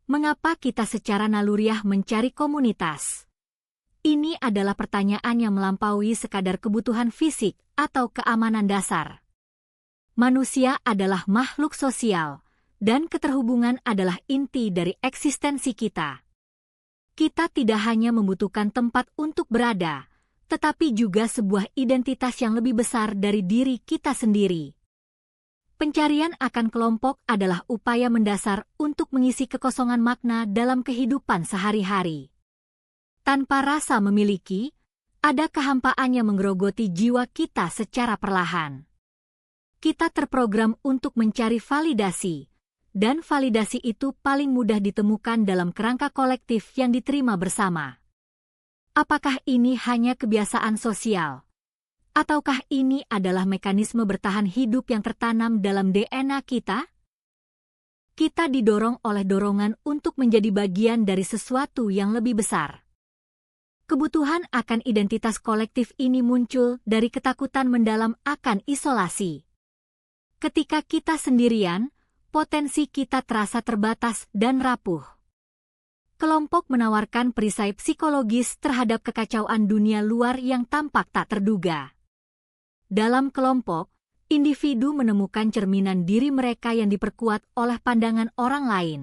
Mengapa kita secara naluriah mencari komunitas? Ini adalah pertanyaan yang melampaui sekadar kebutuhan fisik atau keamanan dasar. Manusia adalah makhluk sosial, dan keterhubungan adalah inti dari eksistensi kita. Kita tidak hanya membutuhkan tempat untuk berada, tetapi juga sebuah identitas yang lebih besar dari diri kita sendiri. Pencarian akan kelompok adalah upaya mendasar untuk mengisi kekosongan makna dalam kehidupan sehari-hari. Tanpa rasa memiliki, ada kehampaan yang menggerogoti jiwa kita secara perlahan. Kita terprogram untuk mencari validasi, dan validasi itu paling mudah ditemukan dalam kerangka kolektif yang diterima bersama. Apakah ini hanya kebiasaan sosial? Ataukah ini adalah mekanisme bertahan hidup yang tertanam dalam DNA kita? Kita didorong oleh dorongan untuk menjadi bagian dari sesuatu yang lebih besar. Kebutuhan akan identitas kolektif ini muncul dari ketakutan mendalam akan isolasi. Ketika kita sendirian, potensi kita terasa terbatas dan rapuh. Kelompok menawarkan perisai psikologis terhadap kekacauan dunia luar yang tampak tak terduga. Dalam kelompok, individu menemukan cerminan diri mereka yang diperkuat oleh pandangan orang lain.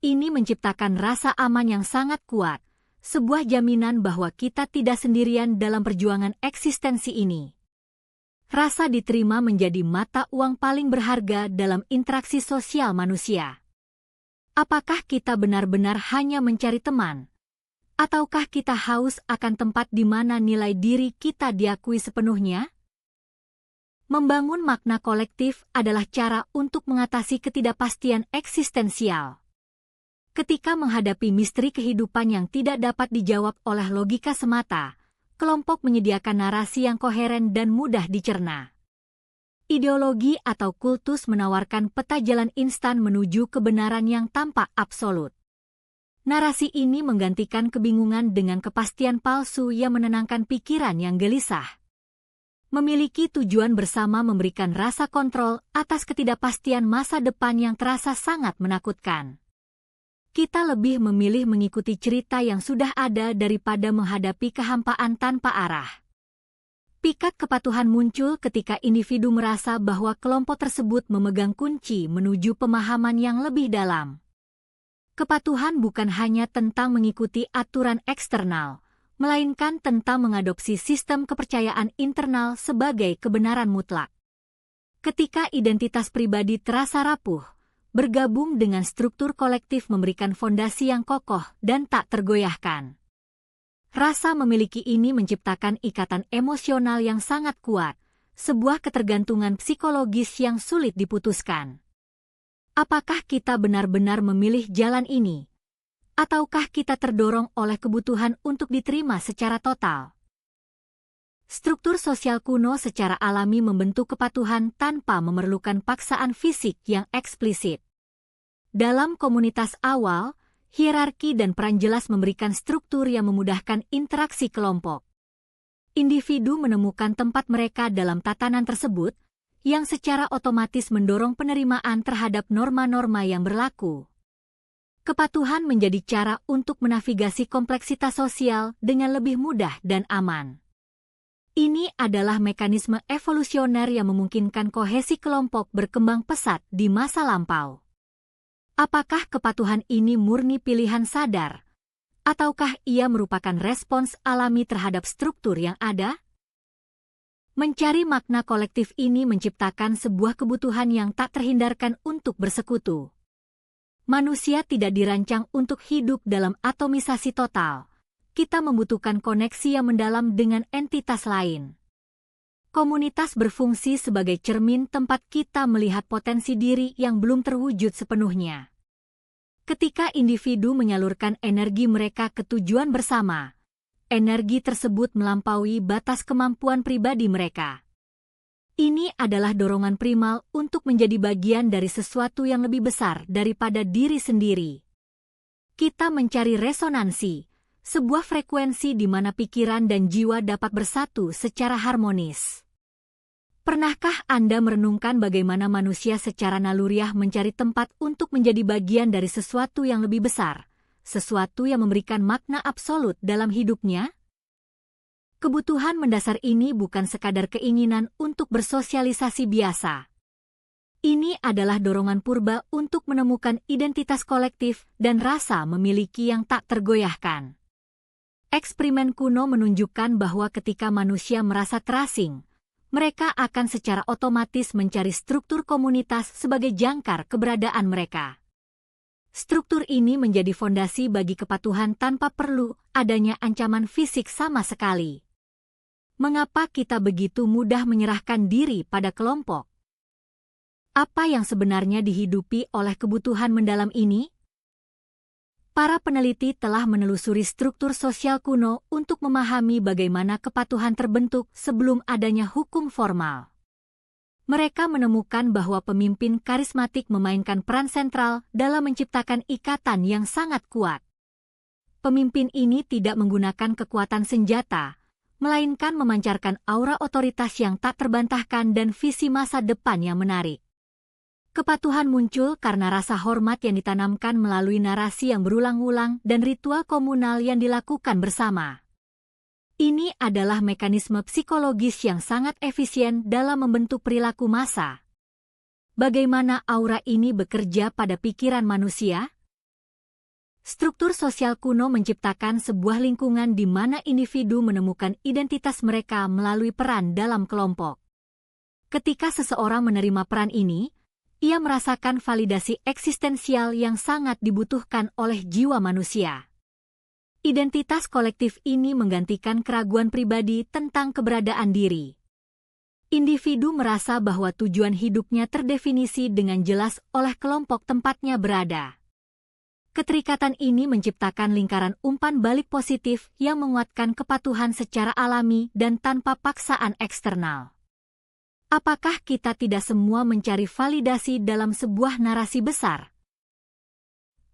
Ini menciptakan rasa aman yang sangat kuat, sebuah jaminan bahwa kita tidak sendirian dalam perjuangan eksistensi ini. Rasa diterima menjadi mata uang paling berharga dalam interaksi sosial manusia. Apakah kita benar-benar hanya mencari teman? Ataukah kita haus akan tempat di mana nilai diri kita diakui sepenuhnya? Membangun makna kolektif adalah cara untuk mengatasi ketidakpastian eksistensial. Ketika menghadapi misteri kehidupan yang tidak dapat dijawab oleh logika semata, kelompok menyediakan narasi yang koheren dan mudah dicerna. Ideologi atau kultus menawarkan peta jalan instan menuju kebenaran yang tampak absolut. Narasi ini menggantikan kebingungan dengan kepastian palsu yang menenangkan pikiran yang gelisah. Memiliki tujuan bersama memberikan rasa kontrol atas ketidakpastian masa depan yang terasa sangat menakutkan. Kita lebih memilih mengikuti cerita yang sudah ada daripada menghadapi kehampaan tanpa arah. Pikat kepatuhan muncul ketika individu merasa bahwa kelompok tersebut memegang kunci menuju pemahaman yang lebih dalam. Kepatuhan bukan hanya tentang mengikuti aturan eksternal, melainkan tentang mengadopsi sistem kepercayaan internal sebagai kebenaran mutlak. Ketika identitas pribadi terasa rapuh, bergabung dengan struktur kolektif memberikan fondasi yang kokoh dan tak tergoyahkan. Rasa memiliki ini menciptakan ikatan emosional yang sangat kuat, sebuah ketergantungan psikologis yang sulit diputuskan. Apakah kita benar-benar memilih jalan ini? Ataukah kita terdorong oleh kebutuhan untuk diterima secara total? Struktur sosial kuno secara alami membentuk kepatuhan tanpa memerlukan paksaan fisik yang eksplisit. Dalam komunitas awal, hierarki dan peran jelas memberikan struktur yang memudahkan interaksi kelompok. Individu menemukan tempat mereka dalam tatanan tersebut, yang secara otomatis mendorong penerimaan terhadap norma-norma yang berlaku. Kepatuhan menjadi cara untuk menavigasi kompleksitas sosial dengan lebih mudah dan aman. Ini adalah mekanisme evolusioner yang memungkinkan kohesi kelompok berkembang pesat di masa lampau. Apakah kepatuhan ini murni pilihan sadar? Ataukah ia merupakan respons alami terhadap struktur yang ada? Mencari makna kolektif ini menciptakan sebuah kebutuhan yang tak terhindarkan untuk bersekutu. Manusia tidak dirancang untuk hidup dalam atomisasi total. Kita membutuhkan koneksi yang mendalam dengan entitas lain. Komunitas berfungsi sebagai cermin tempat kita melihat potensi diri yang belum terwujud sepenuhnya. Ketika individu menyalurkan energi mereka ke tujuan bersama, energi tersebut melampaui batas kemampuan pribadi mereka. Ini adalah dorongan primal untuk menjadi bagian dari sesuatu yang lebih besar daripada diri sendiri. Kita mencari resonansi, sebuah frekuensi di mana pikiran dan jiwa dapat bersatu secara harmonis. Pernahkah Anda merenungkan bagaimana manusia secara naluriah mencari tempat untuk menjadi bagian dari sesuatu yang lebih besar, sesuatu yang memberikan makna absolut dalam hidupnya? Kebutuhan mendasar ini bukan sekadar keinginan untuk bersosialisasi biasa. Ini adalah dorongan purba untuk menemukan identitas kolektif dan rasa memiliki yang tak tergoyahkan. Eksperimen kuno menunjukkan bahwa ketika manusia merasa terasing, mereka akan secara otomatis mencari struktur komunitas sebagai jangkar keberadaan mereka. Struktur ini menjadi fondasi bagi kepatuhan tanpa perlu adanya ancaman fisik sama sekali. Mengapa kita begitu mudah menyerahkan diri pada kelompok? Apa yang sebenarnya dihidupi oleh kebutuhan mendalam ini? Para peneliti telah menelusuri struktur sosial kuno untuk memahami bagaimana kepatuhan terbentuk sebelum adanya hukum formal. Mereka menemukan bahwa pemimpin karismatik memainkan peran sentral dalam menciptakan ikatan yang sangat kuat. Pemimpin ini tidak menggunakan kekuatan senjata, melainkan memancarkan aura otoritas yang tak terbantahkan dan visi masa depan yang menarik. Kepatuhan muncul karena rasa hormat yang ditanamkan melalui narasi yang berulang-ulang dan ritual komunal yang dilakukan bersama. Ini adalah mekanisme psikologis yang sangat efisien dalam membentuk perilaku massa. Bagaimana aura ini bekerja pada pikiran manusia? Struktur sosial kuno menciptakan sebuah lingkungan di mana individu menemukan identitas mereka melalui peran dalam kelompok. Ketika seseorang menerima peran ini, ia merasakan validasi eksistensial yang sangat dibutuhkan oleh jiwa manusia. Identitas kolektif ini menggantikan keraguan pribadi tentang keberadaan diri. Individu merasa bahwa tujuan hidupnya terdefinisi dengan jelas oleh kelompok tempatnya berada. Keterikatan ini menciptakan lingkaran umpan balik positif yang menguatkan kepatuhan secara alami dan tanpa paksaan eksternal. Apakah kita tidak semua mencari validasi dalam sebuah narasi besar?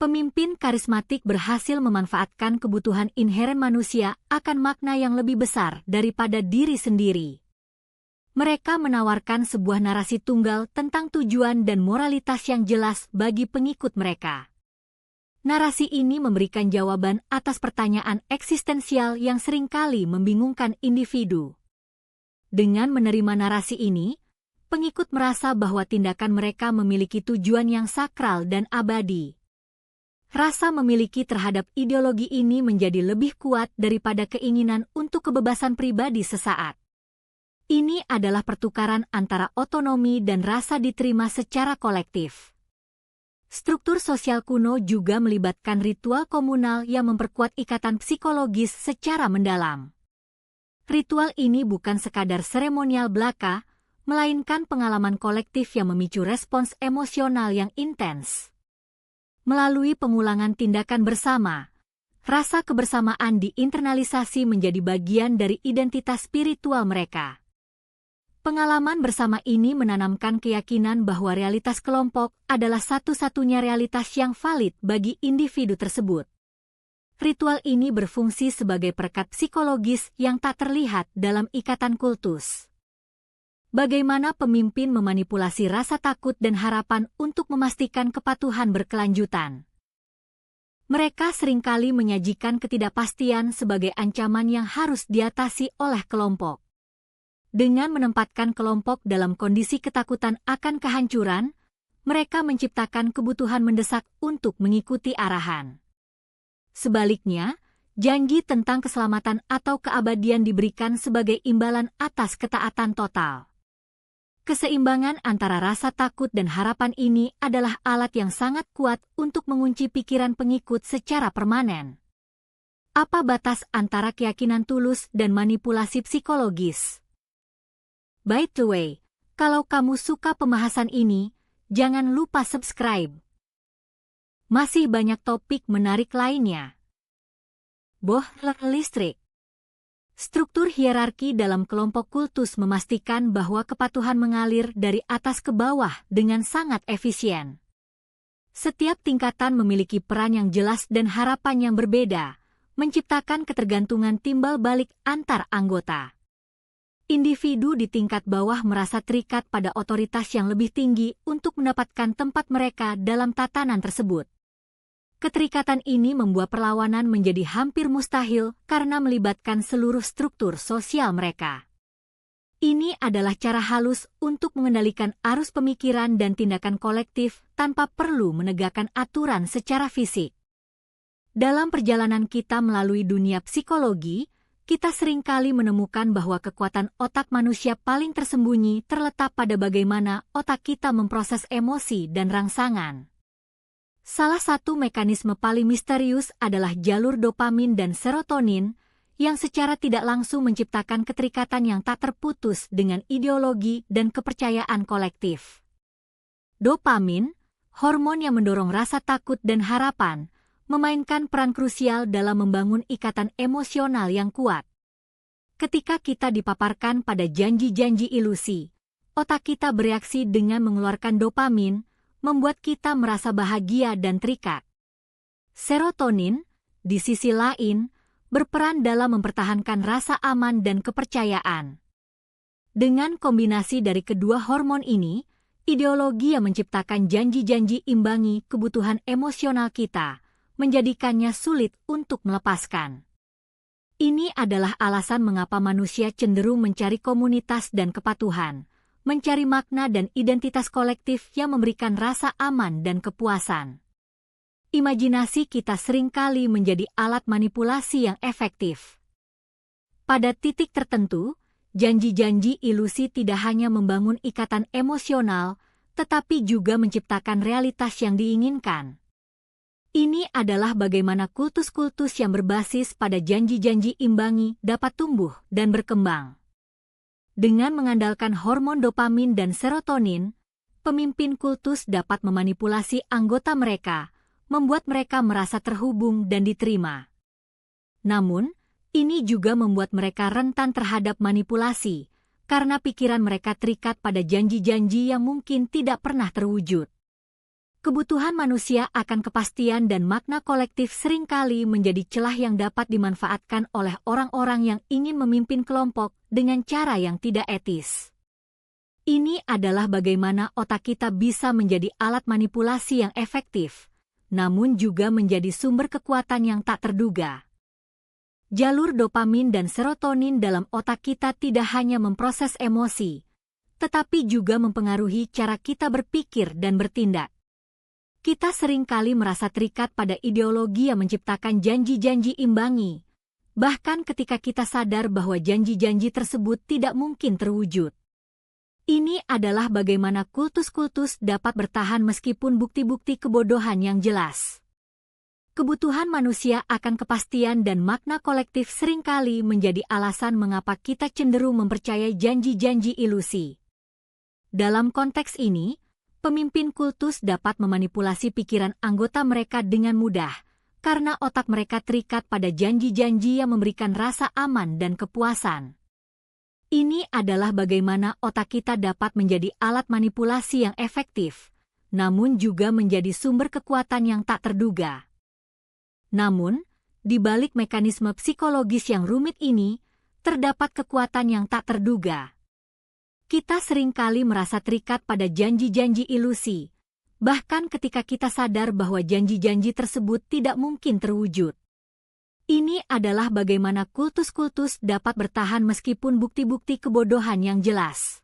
Pemimpin karismatik berhasil memanfaatkan kebutuhan inheren manusia akan makna yang lebih besar daripada diri sendiri. Mereka menawarkan sebuah narasi tunggal tentang tujuan dan moralitas yang jelas bagi pengikut mereka. Narasi ini memberikan jawaban atas pertanyaan eksistensial yang seringkali membingungkan individu. Dengan menerima narasi ini, pengikut merasa bahwa tindakan mereka memiliki tujuan yang sakral dan abadi. Rasa memiliki terhadap ideologi ini menjadi lebih kuat daripada keinginan untuk kebebasan pribadi sesaat. Ini adalah pertukaran antara otonomi dan rasa diterima secara kolektif. Struktur sosial kuno juga melibatkan ritual komunal yang memperkuat ikatan psikologis secara mendalam. Ritual ini bukan sekadar seremonial belaka, melainkan pengalaman kolektif yang memicu respons emosional yang intens. Melalui pengulangan tindakan bersama, rasa kebersamaan diinternalisasi menjadi bagian dari identitas spiritual mereka. Pengalaman bersama ini menanamkan keyakinan bahwa realitas kelompok adalah satu-satunya realitas yang valid bagi individu tersebut. Ritual ini berfungsi sebagai perekat psikologis yang tak terlihat dalam ikatan kultus. Bagaimana pemimpin memanipulasi rasa takut dan harapan untuk memastikan kepatuhan berkelanjutan? Mereka seringkali menyajikan ketidakpastian sebagai ancaman yang harus diatasi oleh kelompok. Dengan menempatkan kelompok dalam kondisi ketakutan akan kehancuran, mereka menciptakan kebutuhan mendesak untuk mengikuti arahan. Sebaliknya, janji tentang keselamatan atau keabadian diberikan sebagai imbalan atas ketaatan total. Keseimbangan antara rasa takut dan harapan ini adalah alat yang sangat kuat untuk mengunci pikiran pengikut secara permanen. Apa batas antara keyakinan tulus dan manipulasi psikologis? By the way, kalau kamu suka pembahasan ini, jangan lupa subscribe. Masih banyak topik menarik lainnya. Bohler listrik. Struktur hierarki dalam kelompok kultus memastikan bahwa kepatuhan mengalir dari atas ke bawah dengan sangat efisien. Setiap tingkatan memiliki peran yang jelas dan harapan yang berbeda, menciptakan ketergantungan timbal balik antar anggota. Individu di tingkat bawah merasa terikat pada otoritas yang lebih tinggi untuk mendapatkan tempat mereka dalam tatanan tersebut. Keterikatan ini membuat perlawanan menjadi hampir mustahil karena melibatkan seluruh struktur sosial mereka. Ini adalah cara halus untuk mengendalikan arus pemikiran dan tindakan kolektif tanpa perlu menegakkan aturan secara fisik. Dalam perjalanan kita melalui dunia psikologi, kita seringkali menemukan bahwa kekuatan otak manusia paling tersembunyi terletak pada bagaimana otak kita memproses emosi dan rangsangan. Salah satu mekanisme paling misterius adalah jalur dopamin dan serotonin yang secara tidak langsung menciptakan keterikatan yang tak terputus dengan ideologi dan kepercayaan kolektif. Dopamin, hormon yang mendorong rasa takut dan harapan, memainkan peran krusial dalam membangun ikatan emosional yang kuat. Ketika kita dipaparkan pada janji-janji ilusi, otak kita bereaksi dengan mengeluarkan dopamin, membuat kita merasa bahagia dan terikat. Serotonin, di sisi lain, berperan dalam mempertahankan rasa aman dan kepercayaan. Dengan kombinasi dari kedua hormon ini, ideologi yang menciptakan janji-janji imbangi kebutuhan emosional kita, menjadikannya sulit untuk melepaskan. Ini adalah alasan mengapa manusia cenderung mencari komunitas dan kepatuhan, mencari makna dan identitas kolektif yang memberikan rasa aman dan kepuasan. Imajinasi kita seringkali menjadi alat manipulasi yang efektif. Pada titik tertentu, janji-janji ilusi tidak hanya membangun ikatan emosional, tetapi juga menciptakan realitas yang diinginkan. Ini adalah bagaimana kultus-kultus yang berbasis pada janji-janji imbangi dapat tumbuh dan berkembang. Dengan mengandalkan hormon dopamin dan serotonin, pemimpin kultus dapat memanipulasi anggota mereka, membuat mereka merasa terhubung dan diterima. Namun, ini juga membuat mereka rentan terhadap manipulasi, karena pikiran mereka terikat pada janji-janji yang mungkin tidak pernah terwujud. Kebutuhan manusia akan kepastian dan makna kolektif seringkali menjadi celah yang dapat dimanfaatkan oleh orang-orang yang ingin memimpin kelompok dengan cara yang tidak etis. Ini adalah bagaimana otak kita bisa menjadi alat manipulasi yang efektif, namun juga menjadi sumber kekuatan yang tak terduga. Jalur dopamin dan serotonin dalam otak kita tidak hanya memproses emosi, tetapi juga mempengaruhi cara kita berpikir dan bertindak. Kita seringkali merasa terikat pada ideologi yang menciptakan janji-janji imbangi, bahkan ketika kita sadar bahwa janji-janji tersebut tidak mungkin terwujud. Ini adalah bagaimana kultus-kultus dapat bertahan meskipun bukti-bukti kebodohan yang jelas. Kebutuhan manusia akan kepastian dan makna kolektif seringkali menjadi alasan mengapa kita cenderung mempercayai janji-janji ilusi. Dalam konteks ini, pemimpin kultus dapat memanipulasi pikiran anggota mereka dengan mudah, karena otak mereka terikat pada janji-janji yang memberikan rasa aman dan kepuasan. Ini adalah bagaimana otak kita dapat menjadi alat manipulasi yang efektif, namun juga menjadi sumber kekuatan yang tak terduga. Namun, di balik mekanisme psikologis yang rumit ini, terdapat kekuatan yang tak terduga. Kita seringkali merasa terikat pada janji-janji ilusi, bahkan ketika kita sadar bahwa janji-janji tersebut tidak mungkin terwujud. Ini adalah bagaimana kultus-kultus dapat bertahan meskipun bukti-bukti kebodohan yang jelas.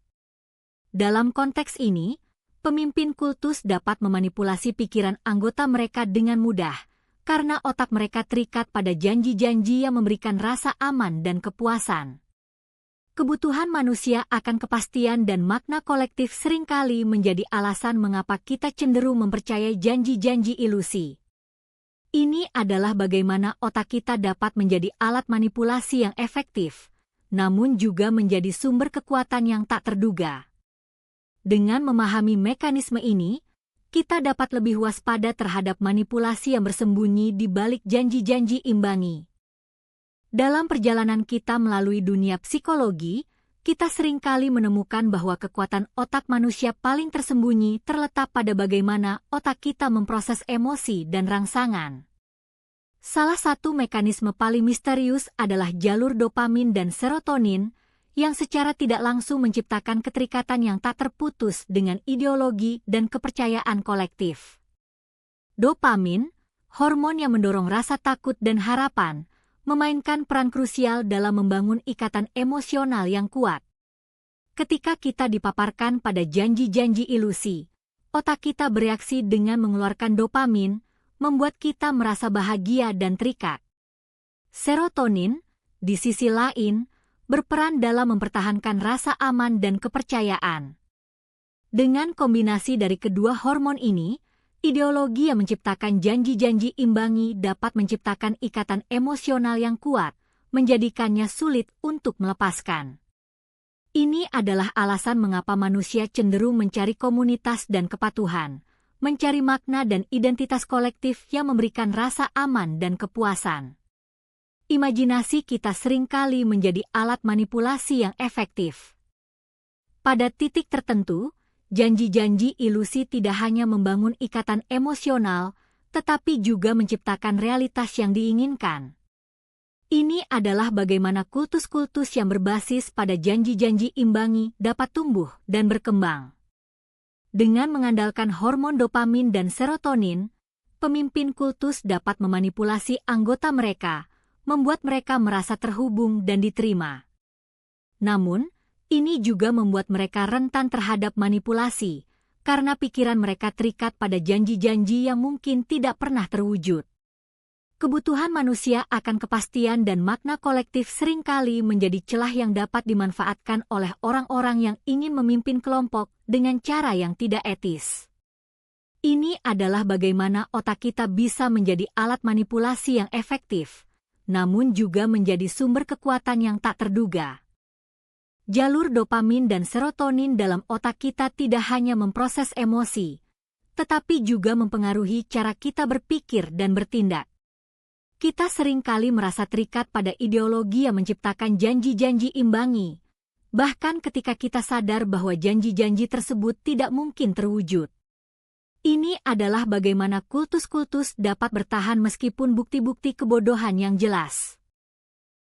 Dalam konteks ini, pemimpin kultus dapat memanipulasi pikiran anggota mereka dengan mudah, karena otak mereka terikat pada janji-janji yang memberikan rasa aman dan kepuasan. Kebutuhan manusia akan kepastian dan makna kolektif seringkali menjadi alasan mengapa kita cenderung mempercayai janji-janji ilusi. Ini adalah bagaimana otak kita dapat menjadi alat manipulasi yang efektif, namun juga menjadi sumber kekuatan yang tak terduga. Dengan memahami mekanisme ini, kita dapat lebih waspada terhadap manipulasi yang bersembunyi di balik janji-janji imbangi. Dalam perjalanan kita melalui dunia psikologi, kita seringkali menemukan bahwa kekuatan otak manusia paling tersembunyi terletak pada bagaimana otak kita memproses emosi dan rangsangan. Salah satu mekanisme paling misterius adalah jalur dopamin dan serotonin yang secara tidak langsung menciptakan keterikatan yang tak terputus dengan ideologi dan kepercayaan kolektif. Dopamin, hormon yang mendorong rasa takut dan harapan, memainkan peran krusial dalam membangun ikatan emosional yang kuat. Ketika kita dipaparkan pada janji-janji ilusi, otak kita bereaksi dengan mengeluarkan dopamin, membuat kita merasa bahagia dan terikat. Serotonin, di sisi lain, berperan dalam mempertahankan rasa aman dan kepercayaan. Dengan kombinasi dari kedua hormon ini, ideologi yang menciptakan janji-janji imbangi dapat menciptakan ikatan emosional yang kuat, menjadikannya sulit untuk melepaskan. Ini adalah alasan mengapa manusia cenderung mencari komunitas dan kepatuhan, mencari makna dan identitas kolektif yang memberikan rasa aman dan kepuasan. Imajinasi kita seringkali menjadi alat manipulasi yang efektif. Pada titik tertentu, janji-janji ilusi tidak hanya membangun ikatan emosional, tetapi juga menciptakan realitas yang diinginkan. Ini adalah bagaimana kultus-kultus yang berbasis pada janji-janji imbangi dapat tumbuh dan berkembang. Dengan mengandalkan hormon dopamin dan serotonin, pemimpin kultus dapat memanipulasi anggota mereka, membuat mereka merasa terhubung dan diterima. Namun, ini juga membuat mereka rentan terhadap manipulasi, karena pikiran mereka terikat pada janji-janji yang mungkin tidak pernah terwujud. Kebutuhan manusia akan kepastian dan makna kolektif seringkali menjadi celah yang dapat dimanfaatkan oleh orang-orang yang ingin memimpin kelompok dengan cara yang tidak etis. Ini adalah bagaimana otak kita bisa menjadi alat manipulasi yang efektif, namun juga menjadi sumber kekuatan yang tak terduga. Jalur dopamin dan serotonin dalam otak kita tidak hanya memproses emosi, tetapi juga mempengaruhi cara kita berpikir dan bertindak. Kita seringkali merasa terikat pada ideologi yang menciptakan janji-janji imbangi, bahkan ketika kita sadar bahwa janji-janji tersebut tidak mungkin terwujud. Ini adalah bagaimana kultus-kultus dapat bertahan meskipun bukti-bukti kebodohan yang jelas.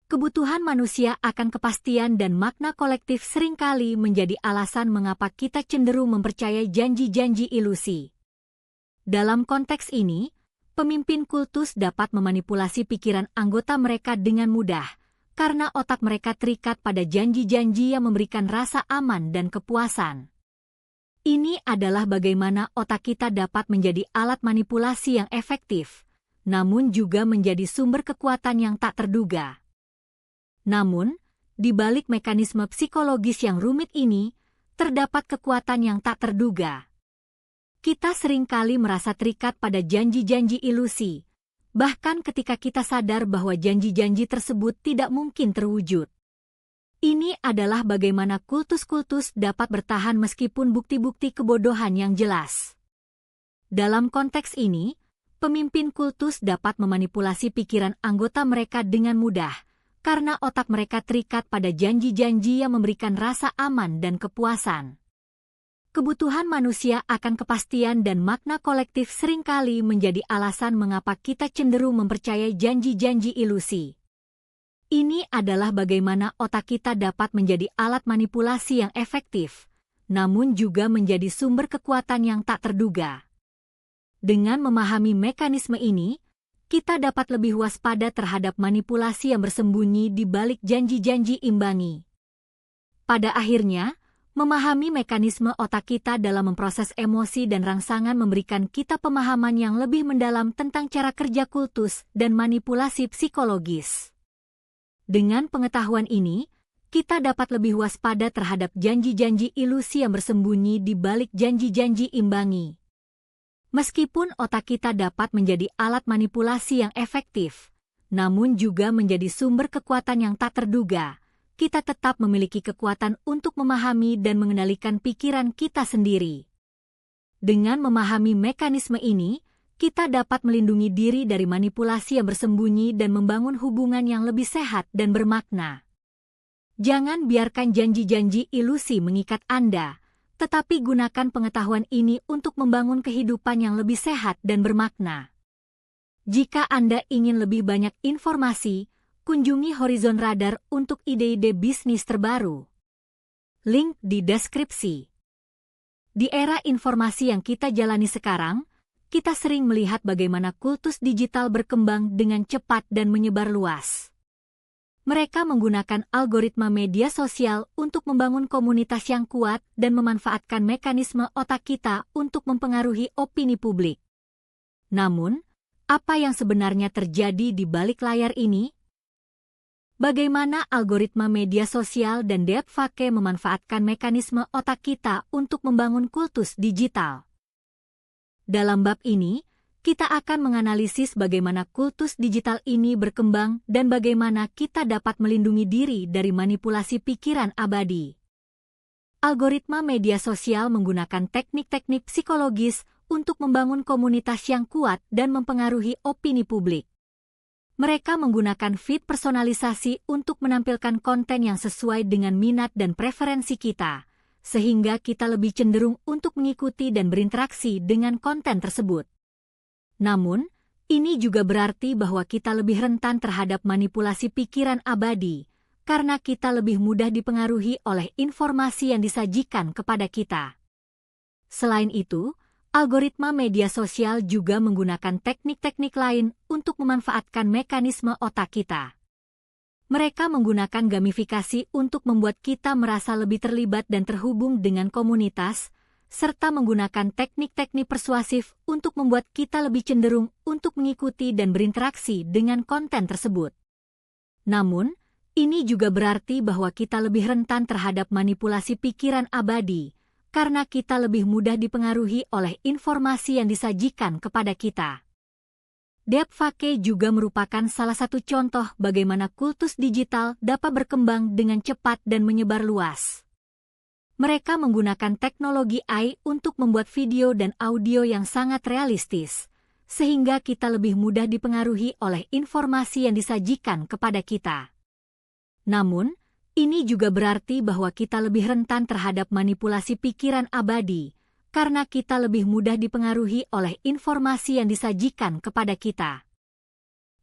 Kebutuhan manusia akan kepastian dan makna kolektif seringkali menjadi alasan mengapa kita cenderung mempercayai janji-janji ilusi. Dalam konteks ini, pemimpin kultus dapat memanipulasi pikiran anggota mereka dengan mudah, karena otak mereka terikat pada janji-janji yang memberikan rasa aman dan kepuasan. Ini adalah bagaimana otak kita dapat menjadi alat manipulasi yang efektif, namun juga menjadi sumber kekuatan yang tak terduga. Namun, di balik mekanisme psikologis yang rumit ini, terdapat kekuatan yang tak terduga. Kita seringkali merasa terikat pada janji-janji ilusi, bahkan ketika kita sadar bahwa janji-janji tersebut tidak mungkin terwujud. Ini adalah bagaimana kultus-kultus dapat bertahan meskipun bukti-bukti kebodohan yang jelas. Dalam konteks ini, pemimpin kultus dapat memanipulasi pikiran anggota mereka dengan mudah, karena otak mereka terikat pada janji-janji yang memberikan rasa aman dan kepuasan. Kebutuhan manusia akan kepastian dan makna kolektif seringkali menjadi alasan mengapa kita cenderung mempercayai janji-janji ilusi. Ini adalah bagaimana otak kita dapat menjadi alat manipulasi yang efektif, namun juga menjadi sumber kekuatan yang tak terduga. Dengan memahami mekanisme ini, kita dapat lebih waspada terhadap manipulasi yang bersembunyi di balik janji-janji imbangi. Pada akhirnya, memahami mekanisme otak kita dalam memproses emosi dan rangsangan memberikan kita pemahaman yang lebih mendalam tentang cara kerja kultus dan manipulasi psikologis. Dengan pengetahuan ini, kita dapat lebih waspada terhadap janji-janji ilusi yang bersembunyi di balik janji-janji imbangi. Meskipun otak kita dapat menjadi alat manipulasi yang efektif, namun juga menjadi sumber kekuatan yang tak terduga, kita tetap memiliki kekuatan untuk memahami dan mengendalikan pikiran kita sendiri. Dengan memahami mekanisme ini, kita dapat melindungi diri dari manipulasi yang bersembunyi dan membangun hubungan yang lebih sehat dan bermakna. Jangan biarkan janji-janji ilusi mengikat Anda, tetapi gunakan pengetahuan ini untuk membangun kehidupan yang lebih sehat dan bermakna. Jika Anda ingin lebih banyak informasi, kunjungi Horizon Radar untuk ide-ide bisnis terbaru. Link di deskripsi. Di era informasi yang kita jalani sekarang, kita sering melihat bagaimana kultus digital berkembang dengan cepat dan menyebar luas. Mereka menggunakan algoritma media sosial untuk membangun komunitas yang kuat dan memanfaatkan mekanisme otak kita untuk mempengaruhi opini publik. Namun, apa yang sebenarnya terjadi di balik layar ini? Bagaimana algoritma media sosial dan deepfake memanfaatkan mekanisme otak kita untuk membangun kultus digital? Dalam bab ini, kita akan menganalisis bagaimana kultus digital ini berkembang dan bagaimana kita dapat melindungi diri dari manipulasi pikiran abadi. Algoritma media sosial menggunakan teknik-teknik psikologis untuk membangun komunitas yang kuat dan mempengaruhi opini publik. Mereka menggunakan feed personalisasi untuk menampilkan konten yang sesuai dengan minat dan preferensi kita, sehingga kita lebih cenderung untuk mengikuti dan berinteraksi dengan konten tersebut. Namun, ini juga berarti bahwa kita lebih rentan terhadap manipulasi pikiran abadi, karena kita lebih mudah dipengaruhi oleh informasi yang disajikan kepada kita. Selain itu, algoritma media sosial juga menggunakan teknik-teknik lain untuk memanfaatkan mekanisme otak kita. Mereka menggunakan gamifikasi untuk membuat kita merasa lebih terlibat dan terhubung dengan komunitas, serta menggunakan teknik-teknik persuasif untuk membuat kita lebih cenderung untuk mengikuti dan berinteraksi dengan konten tersebut. Namun, ini juga berarti bahwa kita lebih rentan terhadap manipulasi pikiran abadi, karena kita lebih mudah dipengaruhi oleh informasi yang disajikan kepada kita. Deepfake juga merupakan salah satu contoh bagaimana kultus digital dapat berkembang dengan cepat dan menyebar luas. Mereka menggunakan teknologi AI untuk membuat video dan audio yang sangat realistis, sehingga kita lebih mudah dipengaruhi oleh informasi yang disajikan kepada kita. Namun, ini juga berarti bahwa kita lebih rentan terhadap manipulasi pikiran abadi, karena kita lebih mudah dipengaruhi oleh informasi yang disajikan kepada kita.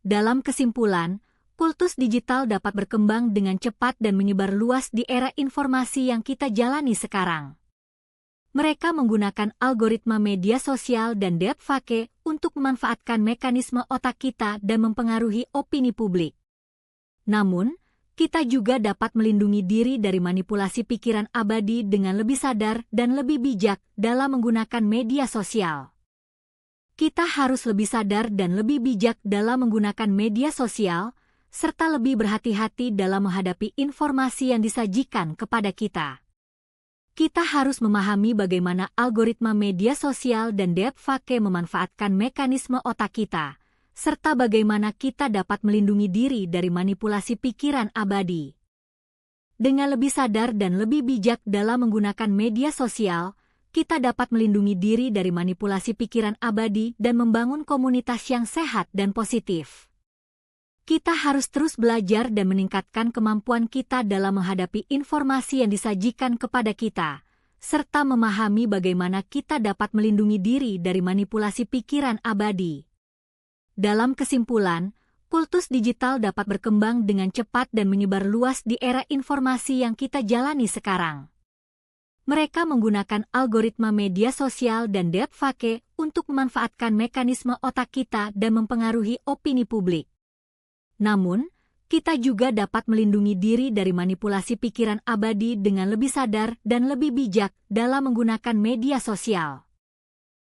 Dalam kesimpulan, kultus digital dapat berkembang dengan cepat dan menyebar luas di era informasi yang kita jalani sekarang. Mereka menggunakan algoritma media sosial dan deepfake untuk memanfaatkan mekanisme otak kita dan mempengaruhi opini publik. Namun, kita juga dapat melindungi diri dari manipulasi pikiran abadi dengan lebih sadar dan lebih bijak dalam menggunakan media sosial. Kita harus lebih sadar dan lebih bijak dalam menggunakan media sosial, serta lebih berhati-hati dalam menghadapi informasi yang disajikan kepada kita. Kita harus memahami bagaimana algoritma media sosial dan deepfake memanfaatkan mekanisme otak kita, serta bagaimana kita dapat melindungi diri dari manipulasi pikiran abadi. Dengan lebih sadar dan lebih bijak dalam menggunakan media sosial, kita dapat melindungi diri dari manipulasi pikiran abadi dan membangun komunitas yang sehat dan positif. Kita harus terus belajar dan meningkatkan kemampuan kita dalam menghadapi informasi yang disajikan kepada kita, serta memahami bagaimana kita dapat melindungi diri dari manipulasi pikiran abadi. Dalam kesimpulan, kultus digital dapat berkembang dengan cepat dan menyebar luas di era informasi yang kita jalani sekarang. Mereka menggunakan algoritma media sosial dan deepfake untuk memanfaatkan mekanisme otak kita dan mempengaruhi opini publik. Namun, kita juga dapat melindungi diri dari manipulasi pikiran abadi dengan lebih sadar dan lebih bijak dalam menggunakan media sosial.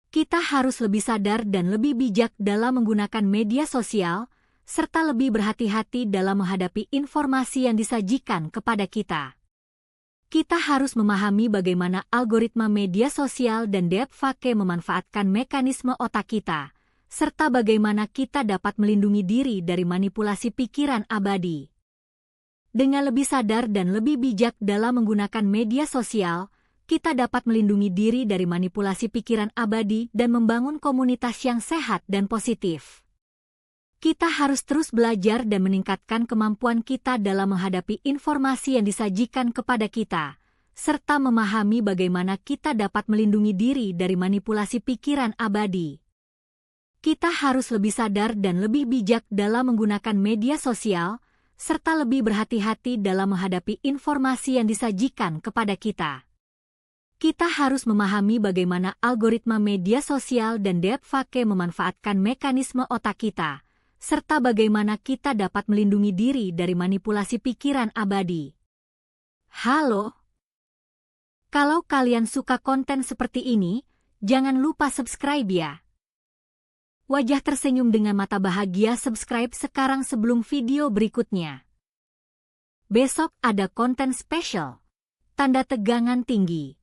Kita harus lebih sadar dan lebih bijak dalam menggunakan media sosial, serta lebih berhati-hati dalam menghadapi informasi yang disajikan kepada kita. Kita harus memahami bagaimana algoritma media sosial dan deepfake memanfaatkan mekanisme otak kita, serta bagaimana kita dapat melindungi diri dari manipulasi pikiran abadi. Dengan lebih sadar dan lebih bijak dalam menggunakan media sosial, kita dapat melindungi diri dari manipulasi pikiran abadi dan membangun komunitas yang sehat dan positif. Kita harus terus belajar dan meningkatkan kemampuan kita dalam menghadapi informasi yang disajikan kepada kita, serta memahami bagaimana kita dapat melindungi diri dari manipulasi pikiran abadi. Kita harus lebih sadar dan lebih bijak dalam menggunakan media sosial, serta lebih berhati-hati dalam menghadapi informasi yang disajikan kepada kita. Kita harus memahami bagaimana algoritma media sosial dan deepfake memanfaatkan mekanisme otak kita, serta bagaimana kita dapat melindungi diri dari manipulasi pikiran abadi. Halo! Kalau kalian suka konten seperti ini, jangan lupa subscribe ya. Wajah tersenyum dengan mata bahagia, subscribe sekarang sebelum video berikutnya. Besok ada konten spesial. Tanda tegangan tinggi.